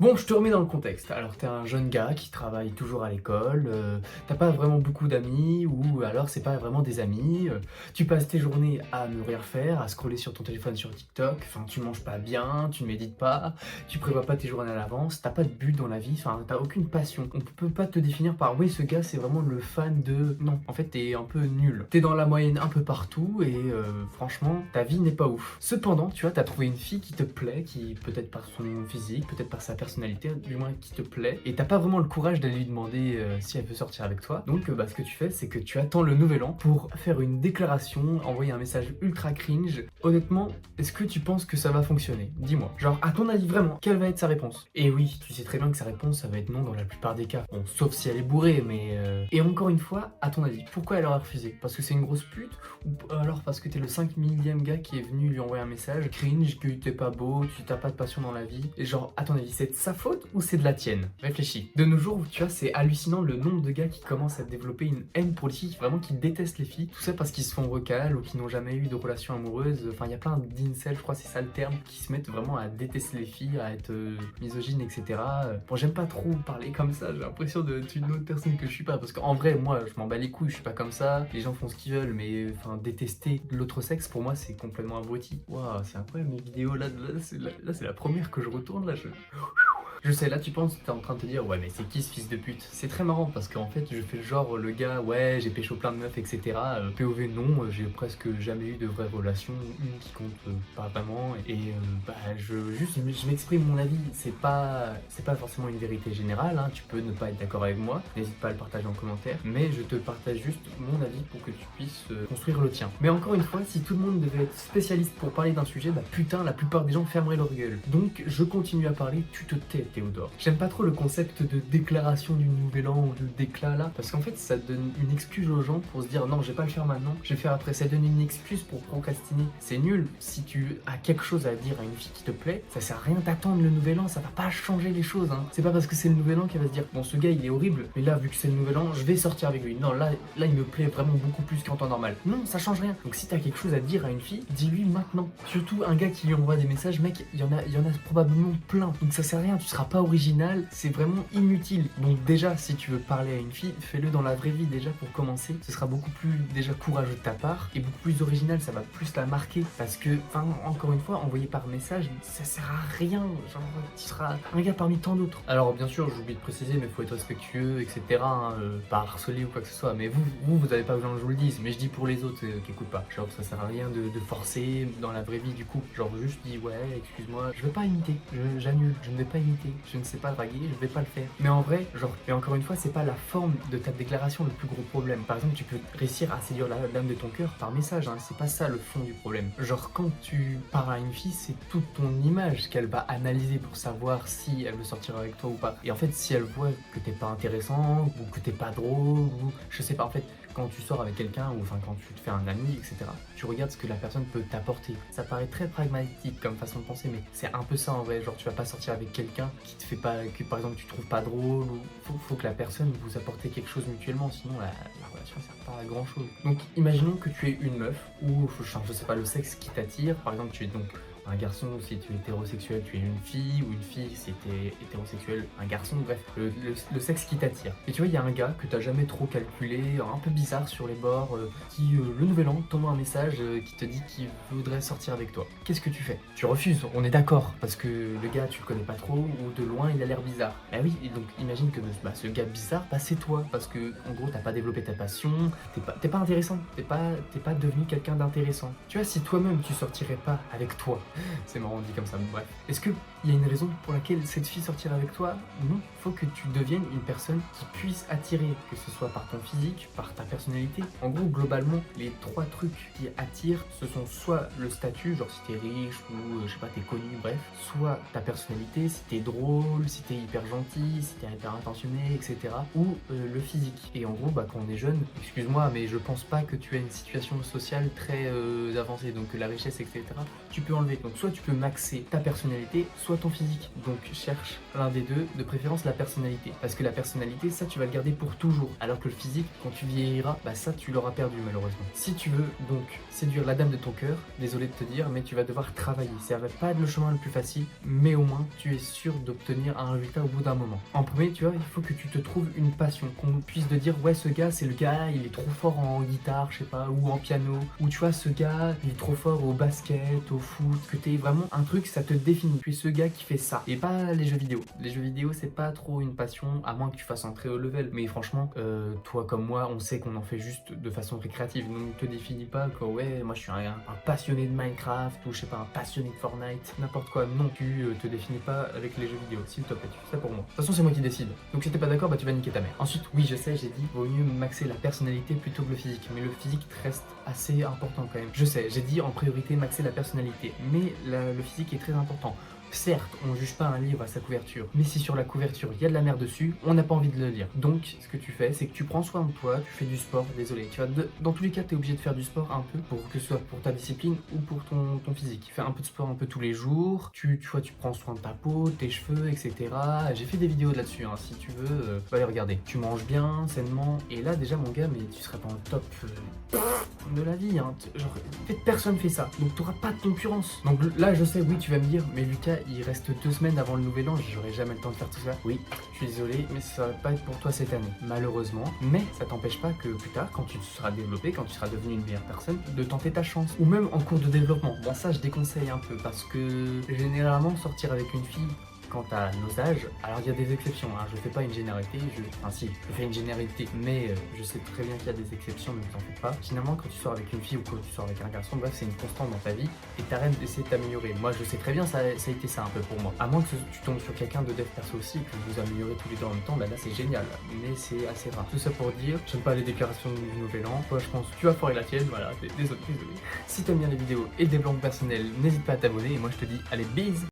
Bon, je te remets dans le contexte. Alors, t'es un jeune gars qui travaille toujours à l'école, tu pas vraiment beaucoup d'amis ou alors c'est pas vraiment des amis, tu passes tes journées à ne rien faire, à scroller sur ton téléphone sur TikTok, enfin tu manges pas bien, tu ne médites pas, tu prévois pas tes journées à l'avance, t'as pas de but dans la vie, enfin tu aucune passion. On peut pas te définir par oui, ce gars c'est vraiment le fan de. Non, en fait t'es un peu nul. T'es dans la moyenne un peu partout et franchement, ta vie n'est pas ouf. Cependant, tu vois, t'as trouvé une fille qui te plaît, qui peut-être par son physique, peut-être par sa personnalité, du moins qui te plaît, et t'as pas vraiment le courage d'aller lui demander si elle veut sortir avec toi. Donc ce que tu fais, c'est que tu attends le nouvel an pour faire une déclaration, envoyer un message ultra cringe. Honnêtement, est-ce que tu penses que ça va fonctionner? Dis-moi. Genre, à ton avis, vraiment, quelle va être sa réponse? Et oui, tu sais très bien que sa réponse, ça va être non dans la plupart des cas. Bon, sauf si elle est bourrée, mais... Et encore une fois, à ton avis, pourquoi elle aurait refusé? Parce que c'est une grosse pute? Ou alors parce que t'es le 5 millième gars qui est venu lui envoyer un message cringe, que t'es pas beau, tu t'as pas de passion dans la vie? Et genre, à ton avis, c'est de sa faute ou c'est de la tienne? Réfléchis. De nos jours, tu vois, c'est hallucinant le nombre de gars qui commencent à développer une haine pour les filles, vraiment qui détestent les filles. Tout ça parce qu'ils se font recal ou qui n'ont jamais eu de relation amoureuse. Enfin, il y a plein d'incels, je crois, c'est ça le terme, qui se mettent vraiment à détester les filles, à être misogynes, etc. Bon, j'aime pas trop parler comme ça, j'ai l'impression d'être une autre personne que je suis pas. Parce qu'en vrai, moi, je m'en bats les couilles, je suis pas comme ça. Les gens font ce qu'ils veulent, mais enfin, détester l'autre sexe, pour moi, c'est complètement abruti. Waouh, c'est incroyable mes vidéos là, c'est la première que je retourne là. Je sais, là tu penses, t'es en train de te dire, ouais mais c'est qui ce fils de pute? C'est très marrant parce qu'en fait je fais le genre le gars, ouais j'ai pécho plein de meufs, etc. POV non, j'ai presque jamais eu de vraie relation, une qui compte pas vraiment. Et bah je m'exprime mon avis, c'est pas forcément une vérité générale, hein. Tu peux ne pas être d'accord avec moi, n'hésite pas à le partager en commentaire, mais je te partage juste mon avis pour que tu puisses construire le tien. Mais encore une fois, si tout le monde devait être spécialiste pour parler d'un sujet, bah putain la plupart des gens fermeraient leur gueule. Donc je continue à parler, tu te tais Théodore. J'aime pas trop le concept de déclaration du nouvel an ou de déclat là, parce qu'en fait ça donne une excuse aux gens pour se dire non je vais pas le faire maintenant, je vais le faire après. Ça donne une excuse pour procrastiner. C'est nul. Si tu as quelque chose à dire à une fille qui te plaît, ça sert à rien d'attendre le nouvel an, ça va pas changer les choses, hein. C'est pas parce que c'est le nouvel an qu'elle va se dire bon ce gars il est horrible, mais là vu que c'est le nouvel an, je vais sortir avec lui. Non là il me plaît vraiment beaucoup plus qu'en temps normal. Non, ça change rien. Donc si t'as quelque chose à dire à une fille, dis-lui maintenant. Surtout un gars qui lui envoie des messages, mec, il y en a probablement plein. Donc ça sert à rien, tu seras pas original, c'est vraiment inutile. Donc déjà, si tu veux parler à une fille, fais-le dans la vraie vie déjà pour commencer. Ce sera beaucoup plus déjà courageux de ta part et beaucoup plus original, ça va plus la marquer. Parce que, enfin, encore une fois, envoyer par message, ça sert à rien. Genre, tu seras un gars parmi tant d'autres. Alors bien sûr, j'oublie de préciser, mais faut être respectueux, etc. Hein, pas harceler ou quoi que ce soit. Mais vous avez pas besoin que je vous le dise. Mais je dis pour les autres qui écoutent pas. Genre, ça sert à rien de forcer dans la vraie vie du coup. Genre, juste dis ouais, excuse-moi, je veux pas imiter, j'annule, je ne vais pas imiter, je ne sais pas draguer, je vais pas le faire. Mais en vrai, genre, et encore une fois, c'est pas la forme de ta déclaration le plus gros problème. Par exemple, tu peux réussir à séduire la dame de ton cœur par message, hein, c'est pas ça le fond du problème. Genre, quand tu parles à une fille, c'est toute ton image qu'elle va analyser pour savoir si elle veut sortir avec toi ou pas. Et en fait, si elle voit que t'es pas intéressant, ou que t'es pas drôle, ou je sais pas, en fait, quand tu sors avec quelqu'un, ou enfin quand tu te fais un ami, etc., tu regardes ce que la personne peut t'apporter. Ça paraît très pragmatique comme façon de penser, mais c'est un peu ça en vrai. Genre, tu vas pas sortir avec quelqu'un qui te fait pas, que par exemple tu trouves pas drôle, ou faut que la personne vous apporte quelque chose mutuellement, sinon la relation sert pas à grand chose. Donc, imaginons que tu es une meuf, ou je sais pas, le sexe qui t'attire, par exemple, tu es donc un garçon, si tu es hétérosexuel, tu es une fille, ou une fille, si tu es hétérosexuel, un garçon, bref, le sexe qui t'attire. Et tu vois, il y a un gars que t'as jamais trop calculé, un peu bizarre sur les bords, qui, le nouvel an, t'envoie un message qui te dit qu'il voudrait sortir avec toi. Qu'est-ce que tu fais? Tu refuses, on est d'accord, parce que le gars, tu le connais pas trop, ou de loin, il a l'air bizarre. Bah oui, et donc imagine que ce gars bizarre, bah c'est toi, parce que, en gros, t'as pas développé ta passion, t'es pas intéressant, t'es pas devenu quelqu'un d'intéressant. Tu vois, si toi-même, tu sortirais pas avec toi, c'est marrant dit comme ça, mais bref. Est-ce qu'il y a une raison pour laquelle cette fille sortira avec toi? Non, faut que tu deviennes une personne qui puisse attirer, que ce soit par ton physique, par ta personnalité. En gros, globalement, les trois trucs qui attirent, ce sont soit le statut, genre si t'es riche ou je sais pas, t'es connu, bref, soit ta personnalité, si t'es drôle, si t'es hyper gentil, si t'es hyper attentionné, etc. Ou le physique. Et en gros, bah, quand on est jeune, excuse-moi, mais je pense pas que tu aies une situation sociale très avancée, donc la richesse, etc. Tu peux enlever. Donc soit tu peux maxer ta personnalité, soit soit ton physique. Donc cherche l'un des deux, de préférence la personnalité. Parce que la personnalité, ça tu vas le garder pour toujours. Alors que le physique, quand tu vieilliras, bah ça tu l'auras perdu malheureusement. Si tu veux donc séduire la dame de ton cœur, désolé de te dire, mais tu vas devoir travailler. Ça va pas être le chemin le plus facile, mais au moins tu es sûr d'obtenir un résultat au bout d'un moment. En premier, tu vois, il faut que tu te trouves une passion, qu'on puisse te dire ouais ce gars c'est le gars, il est trop fort en guitare, je sais pas, ou en piano, ou tu vois ce gars il est trop fort au basket, au foot, que t'es vraiment un truc, ça te définit. Tu es ce gars qui fait ça, et pas les jeux vidéo. Les jeux vidéo c'est pas trop une passion, à moins que tu fasses un très haut level. Mais franchement, toi comme moi, on sait qu'on en fait juste de façon récréative. Donc ne te définis pas que ouais, moi je suis un passionné de Minecraft, ou je sais pas, un passionné de Fortnite, n'importe quoi. Non, tu te définis pas avec les jeux vidéo, s'il te plaît, tu fais ça pour moi. De toute façon c'est moi qui décide. Donc si t'es pas d'accord, bah tu vas niquer ta mère. Ensuite, oui je sais, j'ai dit, vaut mieux maxer la personnalité plutôt que le physique. Mais le physique reste assez important quand même. Je sais, j'ai dit en priorité maxer la personnalité, mais le physique est très important. Certes, on ne juge pas un livre à sa couverture, mais si sur la couverture il y a de la merde dessus, on n'a pas envie de le lire. Donc, ce que tu fais, c'est que tu prends soin de toi, tu fais du sport, désolé. Tu vas dans tous les cas, tu es obligé de faire du sport un peu, pour que ce soit pour ta discipline ou pour ton physique. Fais un peu de sport un peu tous les jours, tu vois, tu prends soin de ta peau, tes cheveux, etc. J'ai fait des vidéos là-dessus, hein, si tu veux, va les regarder. Tu manges bien, sainement, et là déjà mon gars, mais tu serais pas en top de la vie, hein. Genre, personne fait ça, donc tu n'auras pas de concurrence. Donc là, je sais, oui, tu vas me dire, mais Lucas, il reste 2 semaines avant le nouvel an, j'aurai jamais le temps de faire tout ça. Oui, je suis désolé, mais ça va pas être pour toi cette année, malheureusement. Mais ça t'empêche pas que plus tard, quand tu te seras développé, quand tu seras devenu une meilleure personne, de tenter ta chance. Ou même en cours de développement. Bon, ça, je déconseille un peu, parce que généralement, sortir avec une fille quant à nos âges, alors il y a des exceptions, hein, je fais pas une généralité, enfin si, je fais une généralité, mais je sais très bien qu'il y a des exceptions, ne t'en fais pas. Finalement, quand tu sors avec une fille ou quand tu sors avec un garçon, bref, c'est une constante dans ta vie et t'arrêtes d'essayer de t'améliorer. Moi, je sais très bien, ça a été ça un peu pour moi. À moins que tu tombes sur quelqu'un de dev perso aussi et que vous vous améliorez tous les deux en même temps, bah là c'est génial, mais c'est assez rare. Tout ça pour dire, j'aime pas les déclarations du nouvel an, toi je pense que tu vas foirer la tienne, voilà, désolé. Si t'aimes bien les vidéos et le développement personnel, n'hésite pas à t'abonner et moi je te dis, allez, bise!